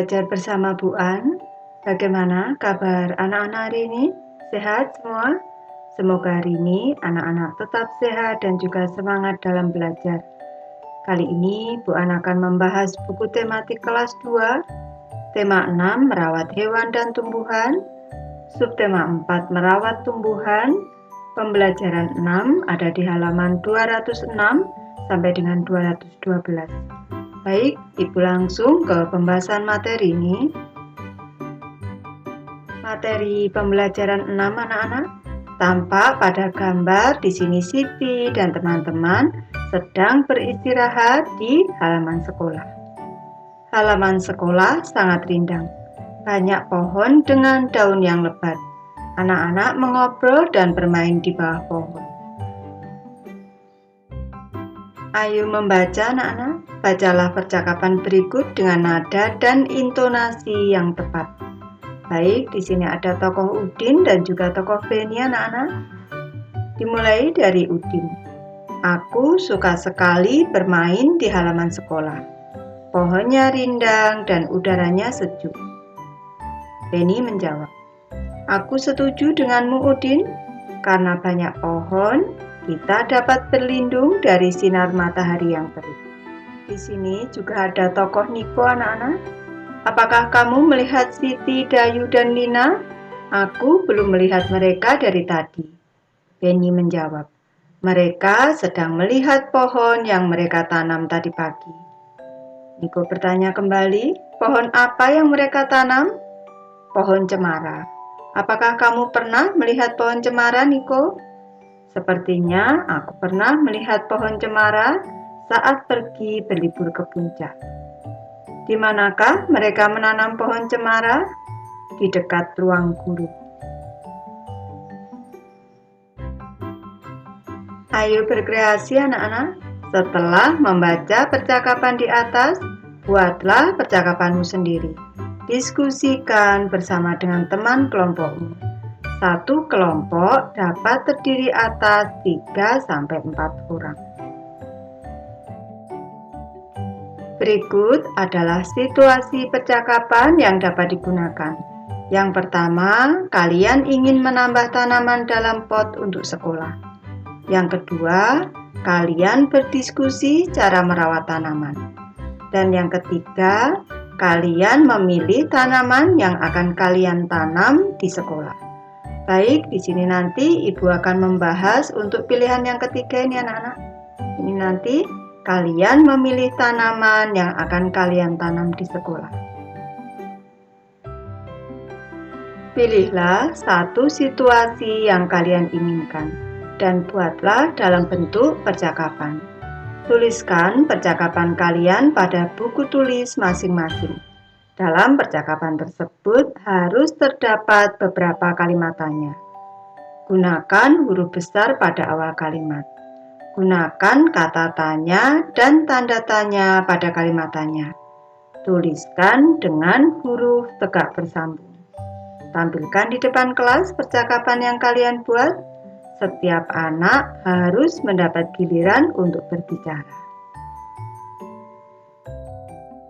belajar bersama Bu An. Bagaimana kabar anak-anak hari ini? Sehat semua? Semoga hari ini anak-anak tetap sehat dan juga semangat dalam belajar. Kali ini Bu An akan membahas buku tematik kelas 2, tema 6 merawat hewan dan tumbuhan, subtema 4 merawat tumbuhan. Pembelajaran 6 ada di halaman 206 sampai dengan 212. Baik, Ibu langsung ke pembahasan materi ini. Materi pembelajaran 6 anak-anak tampak pada gambar di sini Siti dan teman-teman sedang beristirahat di halaman sekolah. Halaman sekolah sangat rindang. Banyak pohon dengan daun yang lebat. Anak-anak mengobrol dan bermain di bawah pohon. Ayo membaca anak-anak. Bacalah percakapan berikut dengan nada dan intonasi yang tepat. Baik, di sini ada tokoh Udin dan juga tokoh Beni anak-anak. Dimulai dari Udin. Aku suka sekali bermain di halaman sekolah. Pohonnya rindang dan udaranya sejuk. Beni menjawab, aku setuju denganmu Udin, karena banyak pohon, kita dapat berlindung dari sinar matahari yang terik. Di sini juga ada tokoh Niko anak-anak. Apakah kamu melihat Siti, Dayu, dan Nina? Aku belum melihat mereka dari tadi. Beni menjawab, mereka sedang melihat pohon yang mereka tanam tadi pagi. Niko bertanya kembali, pohon apa yang mereka tanam? Pohon cemara. Apakah kamu pernah melihat pohon cemara, Niko? Sepertinya aku pernah melihat pohon cemara saat pergi berlibur ke puncak. Di manakah mereka menanam pohon cemara? Di dekat ruang guru. Ayo berkreasi anak-anak. Setelah membaca percakapan di atas, buatlah percakapanmu sendiri. Diskusikan bersama dengan teman kelompokmu. Satu kelompok dapat terdiri atas 3-4 orang. Berikut adalah situasi percakapan yang dapat digunakan. Yang pertama, kalian ingin menambah tanaman dalam pot untuk sekolah. Yang kedua, kalian berdiskusi cara merawat tanaman. Dan yang ketiga, kalian memilih tanaman yang akan kalian tanam di sekolah. Baik, di sini nanti Ibu akan membahas untuk pilihan yang ketiga ini anak-anak. Ini nanti kalian memilih tanaman yang akan kalian tanam di sekolah. Pilihlah satu situasi yang kalian inginkan dan buatlah dalam bentuk percakapan. Tuliskan percakapan kalian pada buku tulis masing-masing. Dalam percakapan tersebut harus terdapat beberapa kalimat tanya. Gunakan huruf besar pada awal kalimat. Gunakan kata tanya dan tanda tanya pada kalimat tanya. Tuliskan dengan huruf tegak bersambung. Tampilkan di depan kelas percakapan yang kalian buat. Setiap anak harus mendapat giliran untuk berbicara.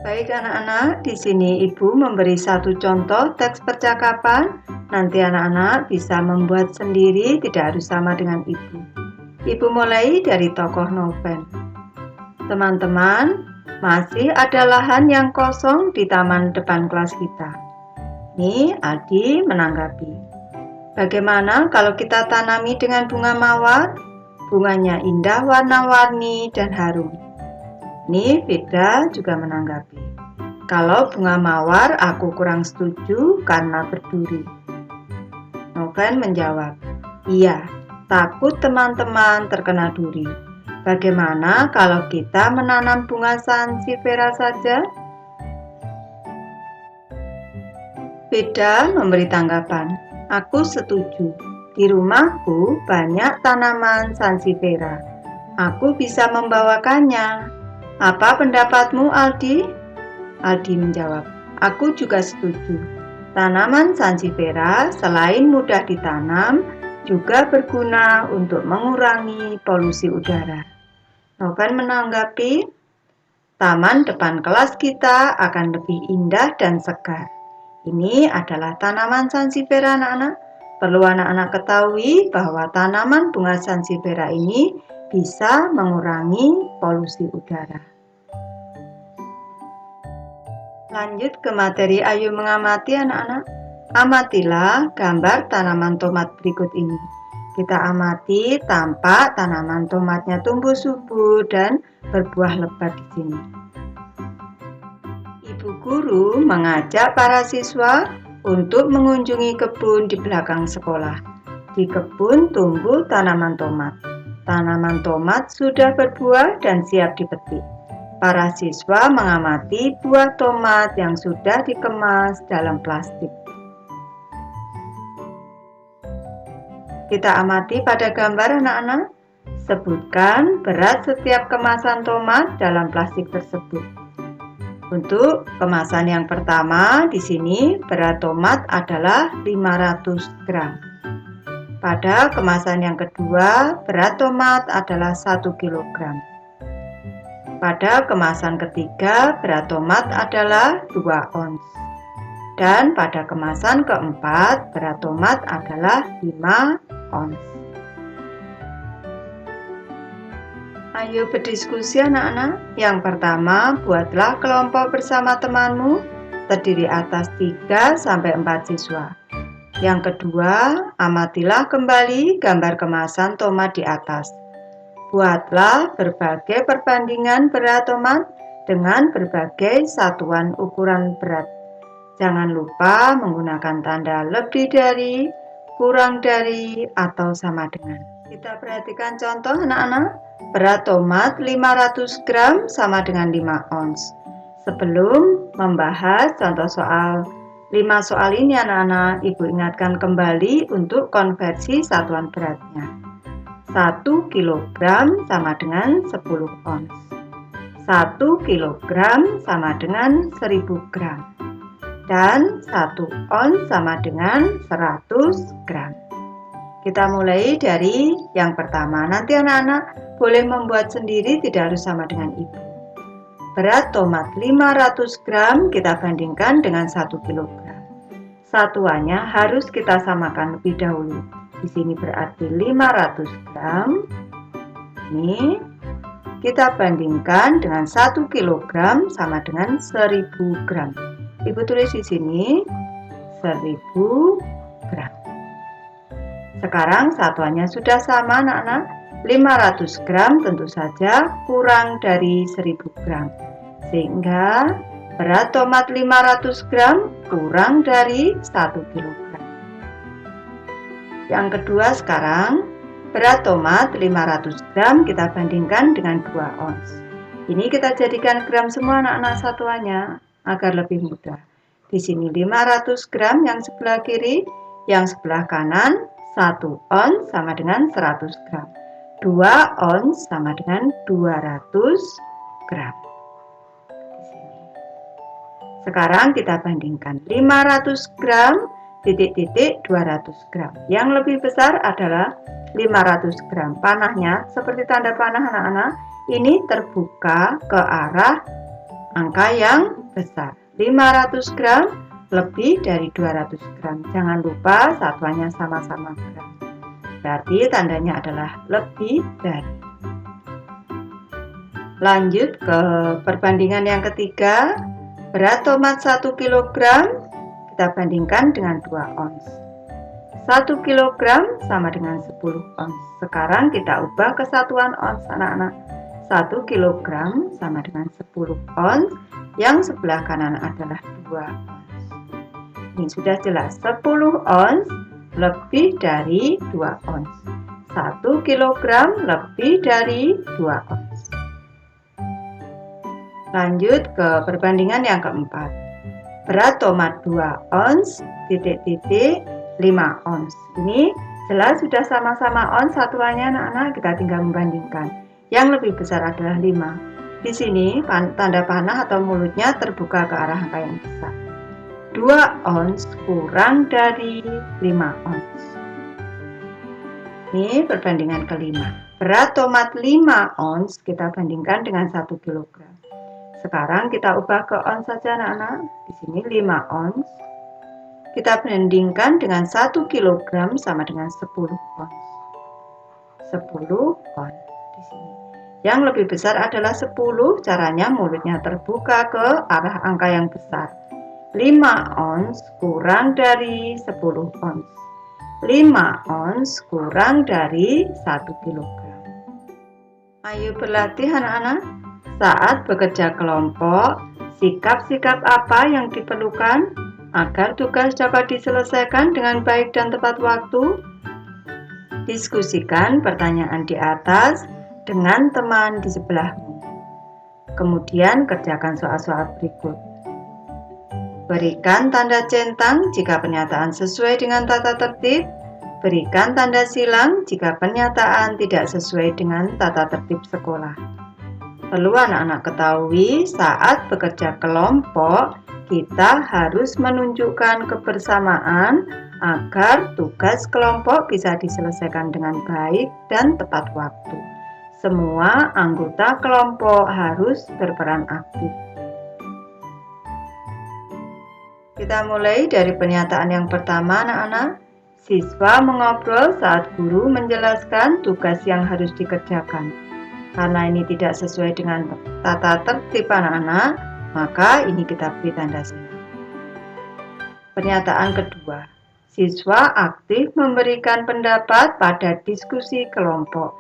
Baik anak-anak, di sini Ibu memberi satu contoh teks percakapan. Nanti anak-anak bisa membuat sendiri, tidak harus sama dengan Ibu. Ibu mulai dari tokoh novel. Teman-teman, masih ada lahan yang kosong di taman depan kelas kita. Nih, Aldi menanggapi. Bagaimana kalau kita tanami dengan bunga mawar? Bunganya indah, warna-warni, dan harum. Nih, Firda juga menanggapi. Kalau bunga mawar aku kurang setuju karena berduri. Noven menjawab, iya, takut teman-teman terkena duri. Bagaimana kalau kita menanam bunga sansevieria saja? Firda memberi tanggapan, aku setuju. Di rumahku banyak tanaman sansevieria. Aku bisa membawakannya. Apa pendapatmu, Aldi? Aldi menjawab, aku juga setuju. Tanaman sansevieria selain mudah ditanam, juga berguna untuk mengurangi polusi udara. Noven menanggapi, taman depan kelas kita akan lebih indah dan segar. Ini adalah tanaman sansevieria anak-anak. Perlu anak-anak ketahui bahwa tanaman bunga sansevieria ini bisa mengurangi polusi udara. Lanjut ke materi Ayo Mengamati anak-anak. Amatilah gambar tanaman tomat berikut ini. Kita amati tampak tanaman tomatnya tumbuh subur dan berbuah lebat di sini. Ibu guru mengajak para siswa untuk mengunjungi kebun di belakang sekolah. Di kebun tumbuh tanaman tomat. Tanaman tomat sudah berbuah dan siap dipetik. Para siswa mengamati buah tomat yang sudah dikemas dalam plastik. Kita amati pada gambar anak-anak. Sebutkan berat setiap kemasan tomat dalam plastik tersebut. Untuk kemasan yang pertama, di sini berat tomat adalah 500 gram. Pada kemasan yang kedua, berat tomat adalah 1 kg. Pada kemasan ketiga, berat tomat adalah 2 ons. Dan pada kemasan keempat, berat tomat adalah 5 ons. Ayo berdiskusi anak-anak. Yang pertama, buatlah kelompok bersama temanmu, terdiri atas 3-4 siswa. Yang kedua, amatilah kembali gambar kemasan tomat di atas. Buatlah berbagai perbandingan berat tomat dengan berbagai satuan ukuran berat. Jangan lupa menggunakan tanda lebih dari, kurang dari, atau sama dengan. Kita perhatikan contoh anak-anak. Berat tomat 500 gram sama dengan 5 ons. Sebelum membahas contoh soal 5 soal ini anak-anak, Ibu ingatkan kembali untuk konversi satuan beratnya. 1 kilogram sama dengan 10 ons. 1 kilogram sama dengan 1000 gram. Dan 1 ons sama dengan 100 gram. Kita mulai dari yang pertama. Nanti anak-anak boleh membuat sendiri, tidak harus sama dengan Ibu. Berat tomat 500 gram kita bandingkan dengan 1 kilogram. Satuannya harus kita samakan lebih dahulu. Di sini berarti 500 gram. Ini kita bandingkan dengan 1 kilogram sama dengan 1000 gram. Ibu tulis di sini 1000 gram. Sekarang satuannya sudah sama anak-anak. 500 gram tentu saja kurang dari 1000 gram. Sehingga berat tomat 500 gram kurang dari 1 kilogram. Yang kedua sekarang, berat tomat 500 gram kita bandingkan dengan 2 ons. Ini kita jadikan gram semua anak-anak satuannya agar lebih mudah. Di sini 500 gram yang sebelah kiri, yang sebelah kanan 1 ons sama dengan 100 gram. 2 ons sama dengan 200 gram. Sekarang kita bandingkan 500 gram titik-titik 200 gram. Yang lebih besar adalah 500 gram. Panahnya seperti tanda panah anak-anak, ini terbuka ke arah angka yang besar. 500 gram lebih dari 200 gram. Jangan lupa satuannya sama-sama gram. Berarti tandanya adalah lebih dari. Lanjut ke perbandingan yang ketiga. Berat tomat 1 kg kita bandingkan dengan 2 ons. 1 kg sama dengan 10 ons. Sekarang kita ubah ke satuan ons anak-anak. 1 kg sama dengan 10 ons. Yang sebelah kanan adalah 2 ons. Ini sudah jelas, 10 ons lebih dari 2 ons. 1 kg lebih dari 2 ons. Lanjut ke perbandingan yang keempat. Berat tomat 2 ons, titik-titik 5 ons. Ini jelas sudah sama-sama ons satuannya anak-anak, kita tinggal membandingkan. Yang lebih besar adalah 5. Di sini tanda panah atau mulutnya terbuka ke arah angka yang besar. 2 ons kurang dari 5 ons. Ini perbandingan kelima. Berat tomat 5 ons kita bandingkan dengan 1 kg. Sekarang kita ubah ke ons saja anak-anak. Di sini 5 ons. Kita bandingkan dengan 1 kg sama dengan 10 ons. 10 ons di sini. Yang lebih besar adalah 10, caranya mulutnya terbuka ke arah angka yang besar. 5 ons kurang dari 10 ons. 5 ons kurang dari 1 kg. Ayo berlatih anak-anak. Saat bekerja kelompok, sikap-sikap apa yang diperlukan agar tugas dapat diselesaikan dengan baik dan tepat waktu? Diskusikan pertanyaan di atas dengan teman di sebelahmu. Kemudian kerjakan soal-soal berikut. Berikan tanda centang jika pernyataan sesuai dengan tata tertib. Berikan tanda silang jika pernyataan tidak sesuai dengan tata tertib sekolah. Perlu anak-anak ketahui, saat bekerja kelompok, kita harus menunjukkan kebersamaan agar tugas kelompok bisa diselesaikan dengan baik dan tepat waktu. Semua anggota kelompok harus berperan aktif. Kita mulai dari pernyataan yang pertama, anak-anak. Siswa mengobrol saat guru menjelaskan tugas yang harus dikerjakan. Karena ini tidak sesuai dengan tata tertib anak-anak, maka ini kita beri tanda silang. Pernyataan kedua, siswa aktif memberikan pendapat pada diskusi kelompok.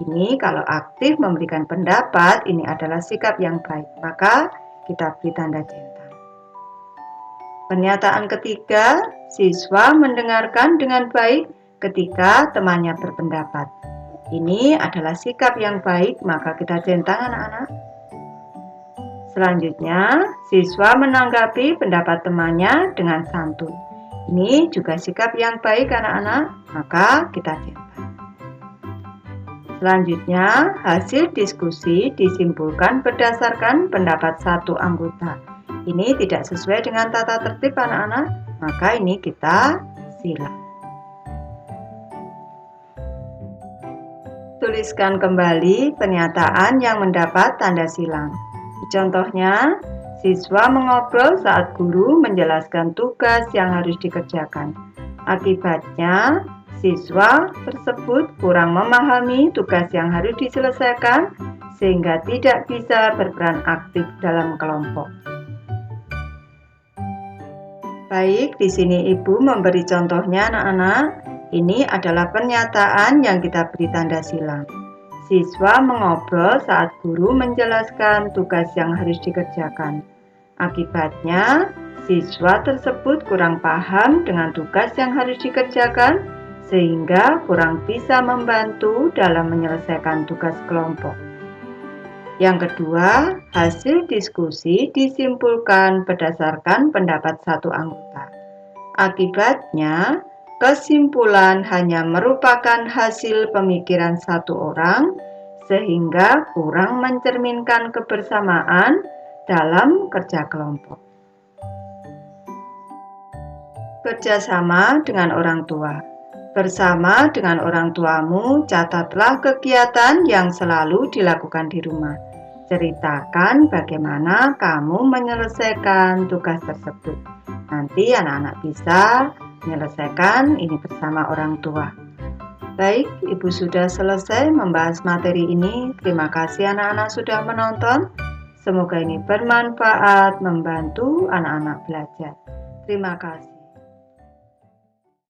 Ini kalau aktif memberikan pendapat, ini adalah sikap yang baik, maka kita beri tanda centang. Pernyataan ketiga, siswa mendengarkan dengan baik ketika temannya berpendapat. Ini adalah sikap yang baik, maka kita centang anak-anak. Selanjutnya, siswa menanggapi pendapat temannya dengan santun. Ini juga sikap yang baik anak-anak, maka kita centang. Selanjutnya, hasil diskusi disimpulkan berdasarkan pendapat satu anggota. Ini tidak sesuai dengan tata tertib anak-anak, maka ini kita silang. Tuliskan kembali pernyataan yang mendapat tanda silang. Contohnya, siswa mengobrol saat guru menjelaskan tugas yang harus dikerjakan. Akibatnya, siswa tersebut kurang memahami tugas yang harus diselesaikan sehingga tidak bisa berperan aktif dalam kelompok. Baik, di sini Ibu memberi contohnya anak-anak. Ini adalah pernyataan yang kita beri tanda silang. Siswa mengobrol saat guru menjelaskan tugas yang harus dikerjakan. Akibatnya, siswa tersebut kurang paham dengan tugas yang harus dikerjakan, sehingga kurang bisa membantu dalam menyelesaikan tugas kelompok. Yang kedua, hasil diskusi disimpulkan berdasarkan pendapat satu anggota. Akibatnya, kesimpulan hanya merupakan hasil pemikiran satu orang, sehingga kurang mencerminkan kebersamaan dalam kerja kelompok. Kerjasama dengan orang tua. Bersama dengan orang tuamu, catatlah kegiatan yang selalu dilakukan di rumah. Ceritakan bagaimana kamu menyelesaikan tugas tersebut. Nanti anak-anak bisa menyelesaikan ini bersama orang tua. Baik, Ibu sudah selesai membahas materi ini. Terima kasih anak-anak sudah menonton. Semoga ini bermanfaat, membantu anak-anak belajar. Terima kasih.